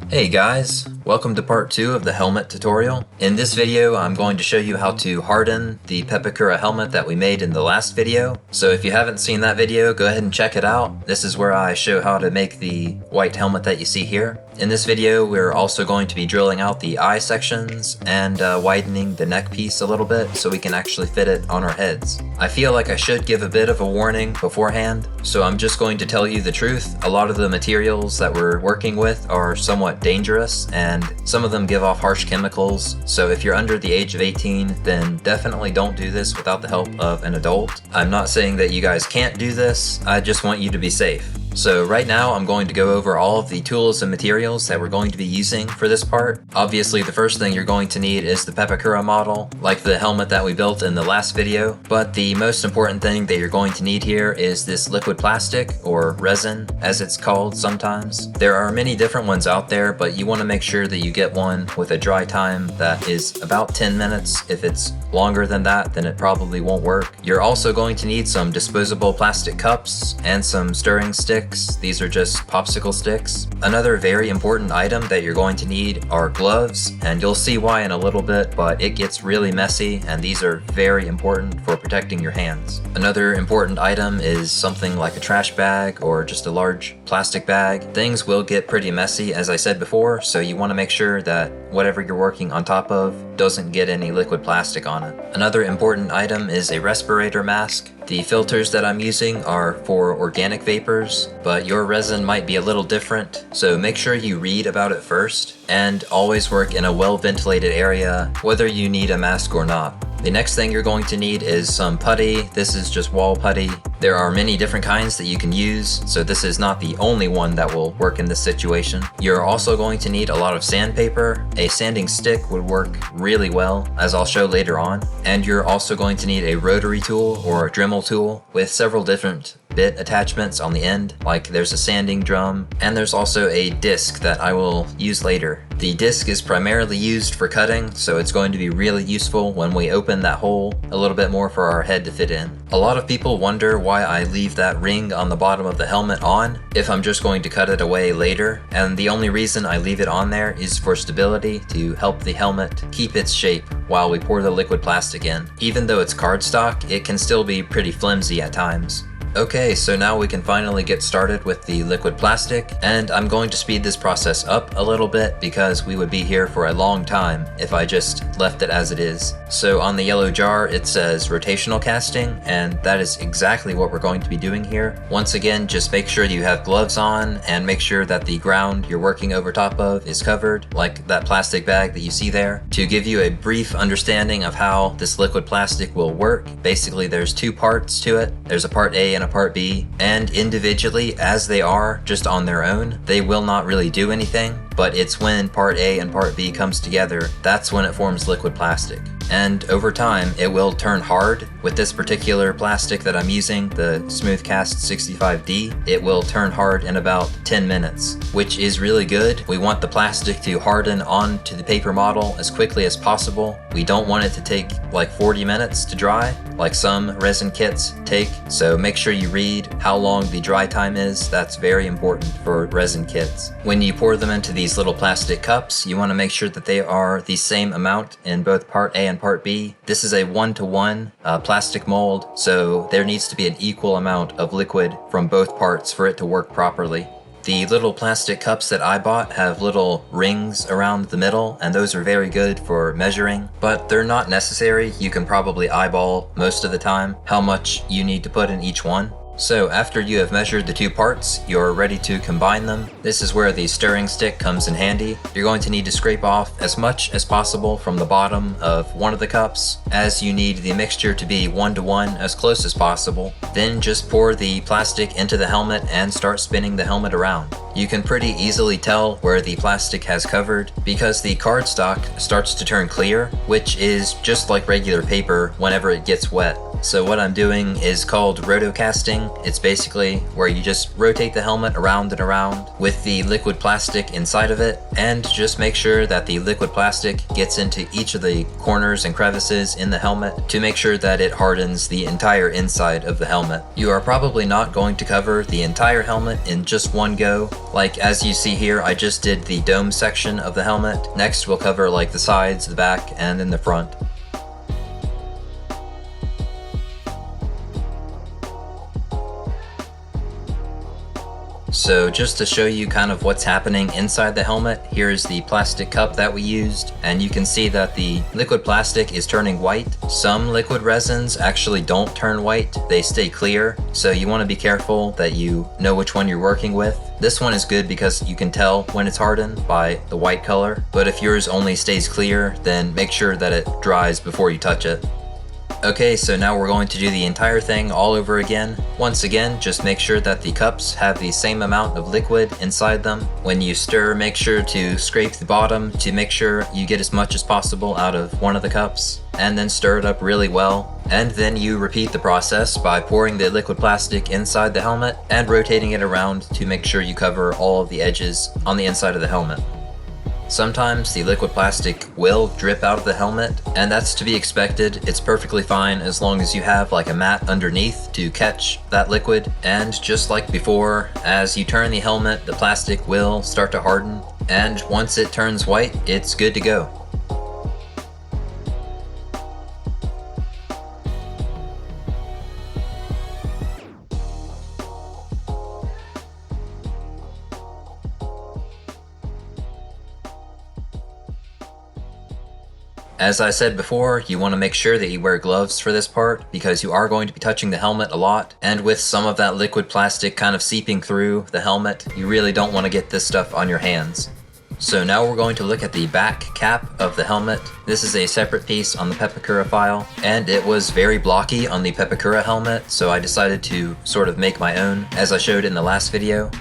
Hey guys, welcome to part 2 of the helmet tutorial. In this video I'm going to show you how to harden the Pepakura helmet that we made in the last video. So if you haven't seen that video, go ahead and check it out. This is where I show how to make the white helmet that you see here. In this video we're also going to be drilling out the eye sections and widening the neck piece a little bit so we can actually fit it on our heads. I feel like I should give a bit of a warning beforehand, so I'm just going to tell you the truth. A lot of the materials that we're working with are somewhat dangerous and some of them give off harsh chemicals, so if you're under the age of 18 then definitely don't do this without the help of an adult. I'm not saying that you guys can't do this, I just want you to be safe. So right now I'm going to go over all of the tools and materials that we're going to be using for this part. Obviously the first thing you're going to need is the Pepakura model, like the helmet that we built in the last video, but the most important thing that you're going to need here is this liquid plastic, or resin as it's called sometimes. There are many different ones out there, but you want to make sure that you get one with a dry time that is about 10 minutes. If it's longer than that, then it probably won't work. You're also going to need some disposable plastic cups and some stirring sticks. These are just popsicle sticks. Another very important item that you're going to need are gloves, and you'll see why in a little bit, but it gets really messy and these are very important for protecting your hands. Another important item is something like a trash bag or just a large plastic bag. Things will get pretty messy, as I said before, so you want to make sure that whatever you're working on top of doesn't get any liquid plastic on it. Another important item is a respirator mask. The filters that I'm using are for organic vapors, but your resin might be a little different, so make sure you read about it first, and always work in a well-ventilated area, whether you need a mask or not. The next thing you're going to need is some putty. This is just wall putty. There are many different kinds that you can use, so this is not the only one that will work in this situation. You're also going to need a lot of sandpaper. A sanding stick would work really well, as I'll show later on. And you're also going to need a rotary tool or a Dremel tool with several different bit attachments on the end, like there's a sanding drum, and there's also a disc that I will use later. The disc is primarily used for cutting, so it's going to be really useful when we open that hole a little bit more for our head to fit in. A lot of people wonder why I leave that ring on the bottom of the helmet on if I'm just going to cut it away later, and the only reason I leave it on there is for stability, to help the helmet keep its shape while we pour the liquid plastic in. Even though it's cardstock, it can still be pretty flimsy at times. Okay, so now we can finally get started with the liquid plastic, and I'm going to speed this process up a little bit because we would be here for a long time if I just left it as it is. So on the yellow jar it says rotational casting, and that is exactly what we're going to be doing here. Once again, just make sure you have gloves on and make sure that the ground you're working over top of is covered, like that plastic bag that you see there. To give you a brief understanding of how this liquid plastic will work, basically there's two parts to it. There's a part A and a part B, and individually, as they are just on their own, they will not really do anything, but it's when part A and part B comes together, that's when it forms liquid plastic. And over time, it will turn hard. With this particular plastic that I'm using, the Smoothcast 65D, it will turn hard in about 10 minutes, which is really good. We want the plastic to harden onto the paper model as quickly as possible. We don't want it to take like 40 minutes to dry, like some resin kits take, so make sure you read how long the dry time is. That's very important for resin kits. When you pour them into these little plastic cups, you want to make sure that they are the same amount in both part A and part B. This is a 1-to-1 plastic mold, so there needs to be an equal amount of liquid from both parts for it to work properly. The little plastic cups that I bought have little rings around the middle, and those are very good for measuring, but they're not necessary. You can probably eyeball most of the time how much you need to put in each one. So after you have measured the two parts, you're ready to combine them. This is where the stirring stick comes in handy. You're going to need to scrape off as much as possible from the bottom of one of the cups, as you need the mixture to be 1-to-1 as close as possible. Then just pour the plastic into the helmet and start spinning the helmet around. You can pretty easily tell where the plastic has covered because the cardstock starts to turn clear, which is just like regular paper whenever it gets wet. So what I'm doing is called Roto Casting. It's basically where you just rotate the helmet around and around with the liquid plastic inside of it, and just make sure that the liquid plastic gets into each of the corners and crevices in the helmet to make sure that it hardens the entire inside of the helmet. You are probably not going to cover the entire helmet in just one go. Like as you see here, I just did the dome section of the helmet. Next we'll cover like the sides, the back, and then the front. So just to show you kind of what's happening inside the helmet, here's the plastic cup that we used, and you can see that the liquid plastic is turning white. Some liquid resins actually don't turn white, they stay clear, so you want to be careful that you know which one you're working with. This one is good because you can tell when it's hardened by the white color, but if yours only stays clear, then make sure that it dries before you touch it. Okay, so now we're going to do the entire thing all over again. Once again, just make sure that the cups have the same amount of liquid inside them. When you stir, make sure to scrape the bottom to make sure you get as much as possible out of one of the cups, and then stir it up really well. And then you repeat the process by pouring the liquid plastic inside the helmet and rotating it around to make sure you cover all of the edges on the inside of the helmet. Sometimes the liquid plastic will drip out of the helmet, and that's to be expected. It's perfectly fine as long as you have like a mat underneath to catch that liquid. And just like before, as you turn the helmet, the plastic will start to harden, and once it turns white, it's good to go. As I said before, you want to make sure that you wear gloves for this part because you are going to be touching the helmet a lot, and with some of that liquid plastic kind of seeping through the helmet, you really don't want to get this stuff on your hands. So now we're going to look at the back cap of the helmet. This is a separate piece on the Pepakura file, and it was very blocky on the Pepakura helmet, so I decided to sort of make my own, as I showed in the last video.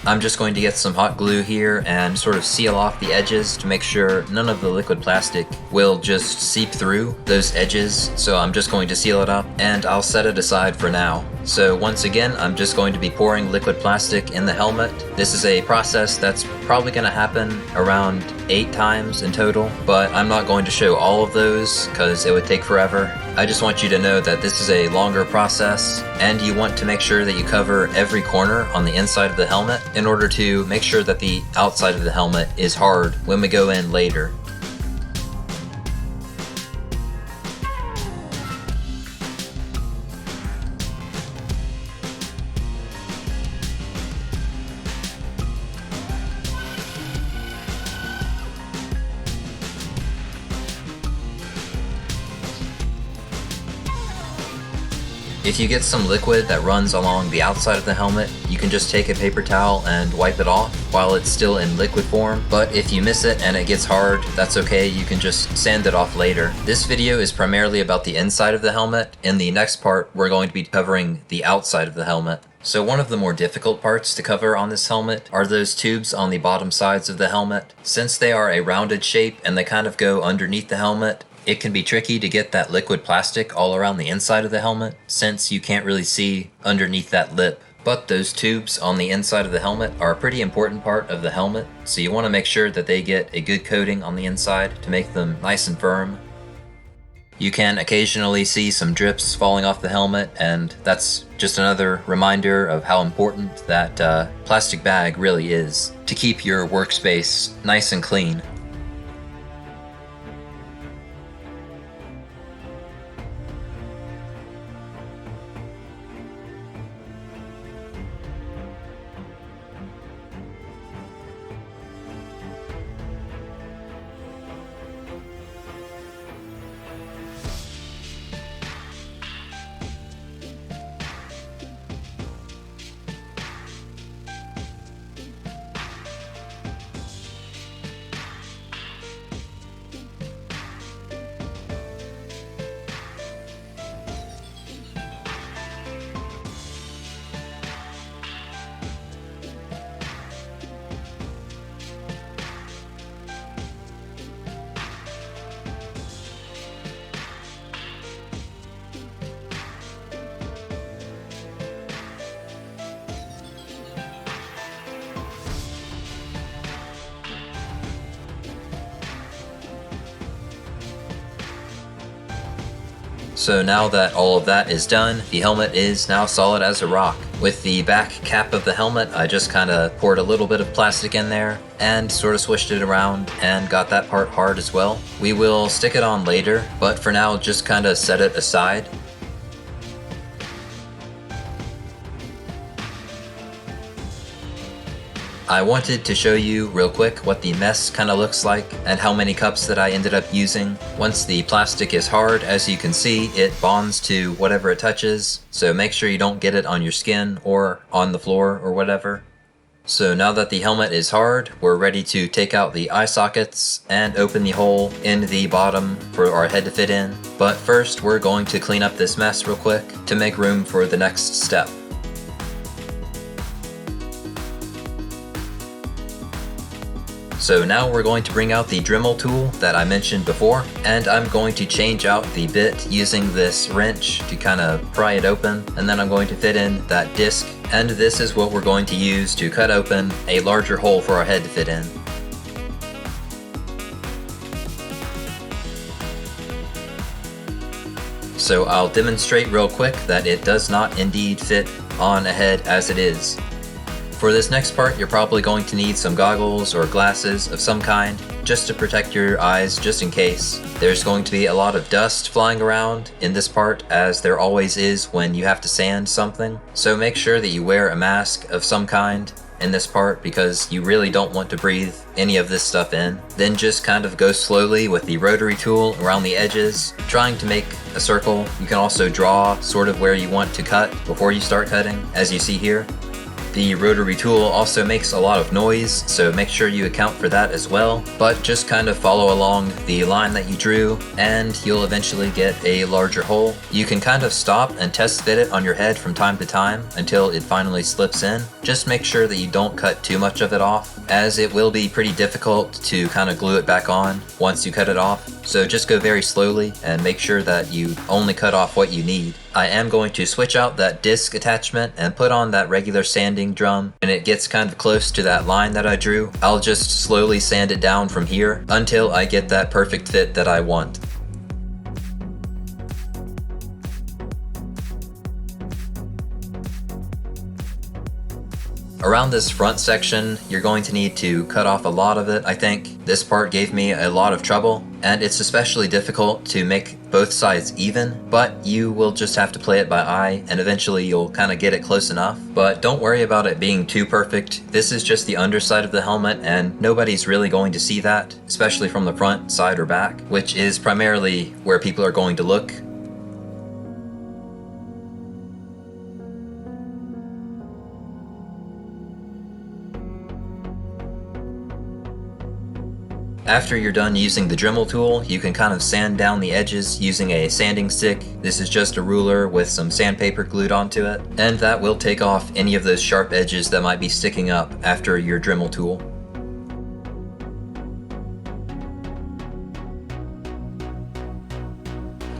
I'm just going to get some hot glue here and sort of seal off the edges to make sure none of the liquid plastic will just seep through those edges. So I'm just going to seal it up, and I'll set it aside for now. So once again, I'm just going to be pouring liquid plastic in the helmet. This is a process that's probably going to happen around 8 times in total, but I'm not going to show all of those because it would take forever. I just want you to know that this is a longer process, and you want to make sure that you cover every corner on the inside of the helmet in order to make sure that the outside of the helmet is hard when we go in later. If you get some liquid that runs along the outside of the helmet, you can just take a paper towel and wipe it off while it's still in liquid form. But if you miss it and it gets hard, that's okay, you can just sand it off later. This video is primarily about the inside of the helmet. In the next part, we're going to be covering the outside of the helmet. So one of the more difficult parts to cover on this helmet are those tubes on the bottom sides of the helmet. Since they are a rounded shape and they kind of go underneath the helmet, it can be tricky to get that liquid plastic all around the inside of the helmet since you can't really see underneath that lip. But those tubes on the inside of the helmet are a pretty important part of the helmet, so you want to make sure that they get a good coating on the inside to make them nice and firm. You can occasionally see some drips falling off the helmet, and that's just another reminder of how important that plastic bag really is to keep your workspace nice and clean. So now that all of that is done, the helmet is now solid as a rock. With the back cap of the helmet, I just kind of poured a little bit of plastic in there and sort of swished it around and got that part hard as well. We will stick it on later, but for now just kind of set it aside. I wanted to show you real quick what the mess kind of looks like and how many cups that I ended up using. Once the plastic is hard, as you can see, it bonds to whatever it touches, so make sure you don't get it on your skin or on the floor or whatever. So now that the helmet is hard, we're ready to take out the eye sockets and open the hole in the bottom for our head to fit in. But first, we're going to clean up this mess real quick to make room for the next step. So now we're going to bring out the Dremel tool that I mentioned before, and I'm going to change out the bit using this wrench to kind of pry it open, and then I'm going to fit in that disc, and this is what we're going to use to cut open a larger hole for our head to fit in. So I'll demonstrate real quick that it does not indeed fit on a head as it is. For this next part, you're probably going to need some goggles or glasses of some kind, just to protect your eyes just in case. There's going to be a lot of dust flying around in this part, as there always is when you have to sand something. So make sure that you wear a mask of some kind in this part, because you really don't want to breathe any of this stuff in. Then just kind of go slowly with the rotary tool around the edges, trying to make a circle. You can also draw sort of where you want to cut before you start cutting, as you see here. The rotary tool also makes a lot of noise, so make sure you account for that as well, but just kind of follow along the line that you drew and you'll eventually get a larger hole. You can kind of stop and test fit it on your head from time to time until it finally slips in. Just make sure that you don't cut too much of it off, as it will be pretty difficult to kind of glue it back on once you cut it off. So just go very slowly and make sure that you only cut off what you need. I am going to switch out that disc attachment and put on that regular sanding drum. When it gets kind of close to that line that I drew, I'll just slowly sand it down from here until I get that perfect fit that I want. Around this front section, you're going to need to cut off a lot of it, I think. This part gave me a lot of trouble, and it's especially difficult to make both sides even, but you will just have to play it by eye, and eventually you'll kind of get it close enough. But don't worry about it being too perfect. This is just the underside of the helmet, and nobody's really going to see that, especially from the front, side, or back, which is primarily where people are going to look. After you're done using the Dremel tool, you can kind of sand down the edges using a sanding stick. This is just a ruler with some sandpaper glued onto it, and that will take off any of those sharp edges that might be sticking up after your Dremel tool.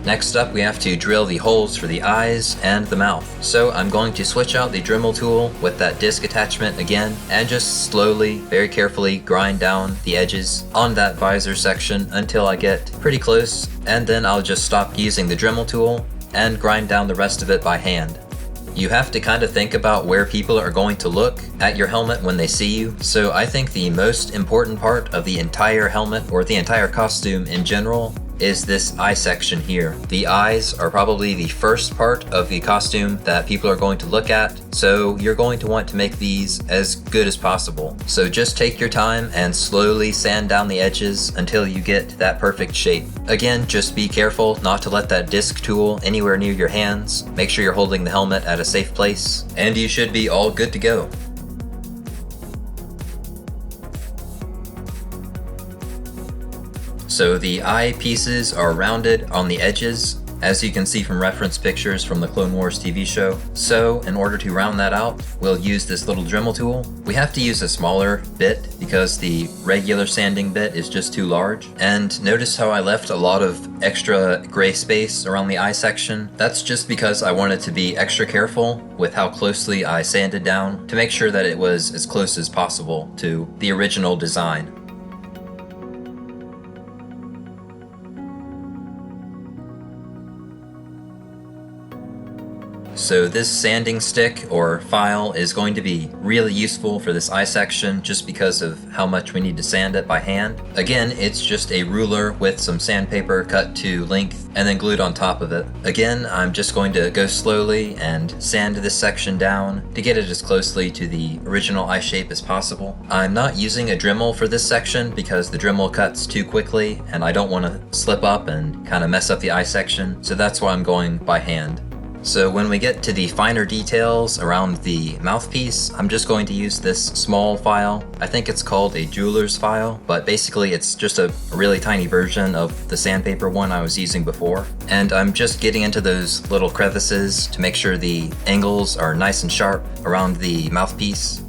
Next up, we have to drill the holes for the eyes and the mouth. So I'm going to switch out the Dremel tool with that disc attachment again and just slowly, very carefully grind down the edges on that visor section until I get pretty close, and then I'll just stop using the Dremel tool and grind down the rest of it by hand. You have to kind of think about where people are going to look at your helmet when they see you. So I think the most important part of the entire helmet, or the entire costume in general, is this eye section here. The eyes are probably the first part of the costume that people are going to look at, so you're going to want to make these as good as possible. So just take your time and slowly sand down the edges until you get that perfect shape. Again, just be careful not to let that disc tool anywhere near your hands. Make sure you're holding the helmet at a safe place, and you should be all good to go. So the eye pieces are rounded on the edges, as you can see from reference pictures from the Clone Wars TV show. So in order to round that out, we'll use this little Dremel tool. We have to use a smaller bit because the regular sanding bit is just too large. And notice how I left a lot of extra gray space around the eye section? That's just because I wanted to be extra careful with how closely I sanded down to make sure that it was as close as possible to the original design. So this sanding stick or file is going to be really useful for this eye section just because of how much we need to sand it by hand. Again, it's just a ruler with some sandpaper cut to length and then glued on top of it. Again, I'm just going to go slowly and sand this section down to get it as closely to the original eye shape as possible. I'm not using a Dremel for this section because the Dremel cuts too quickly and I don't want to slip up and kind of mess up the eye section, so that's why I'm going by hand. So when we get to the finer details around the mouthpiece, I'm just going to use this small file. I think it's called a jeweler's file, but basically it's just a really tiny version of the sandpaper one I was using before. And I'm just getting into those little crevices to make sure the angles are nice and sharp around the mouthpiece.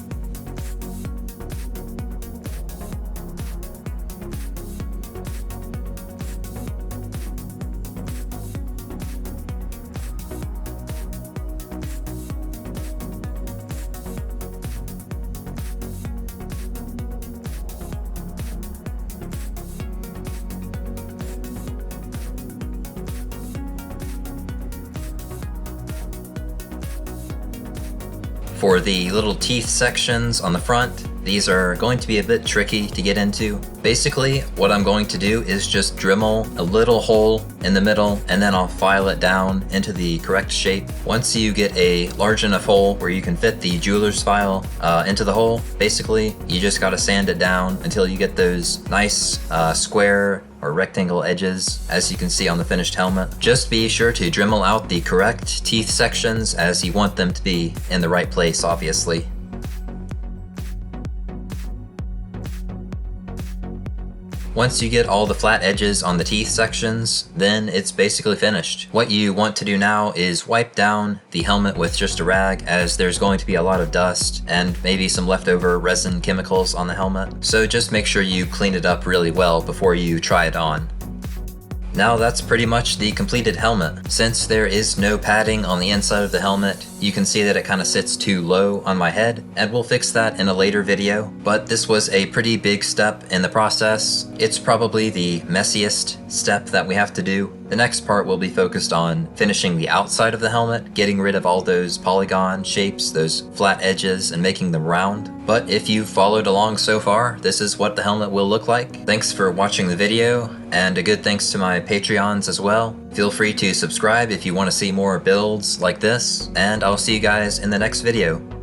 For the little teeth sections on the front, these are going to be a bit tricky to get into. Basically, what I'm going to do is just Dremel a little hole in the middle and then I'll file it down into the correct shape. Once you get a large enough hole where you can fit the jeweler's file into the hole, basically you just gotta sand it down until you get those nice square or rectangle edges, as you can see on the finished helmet. Just be sure to Dremel out the correct teeth sections as you want them to be in the right place, obviously. Once you get all the flat edges on the teeth sections, then it's basically finished. What you want to do now is wipe down the helmet with just a rag, as there's going to be a lot of dust and maybe some leftover resin chemicals on the helmet. So just make sure you clean it up really well before you try it on. Now that's pretty much the completed helmet. Since there is no padding on the inside of the helmet, you can see that it kind of sits too low on my head, and we'll fix that in a later video. But this was a pretty big step in the process. It's probably the messiest step that we have to do. The next part will be focused on finishing the outside of the helmet, getting rid of all those polygon shapes, those flat edges, and making them round. But if you've followed along so far, this is what the helmet will look like. Thanks for watching the video, and a good thanks to my Patreons as well. Feel free to subscribe if you want to see more builds like this, and I'll see you guys in the next video.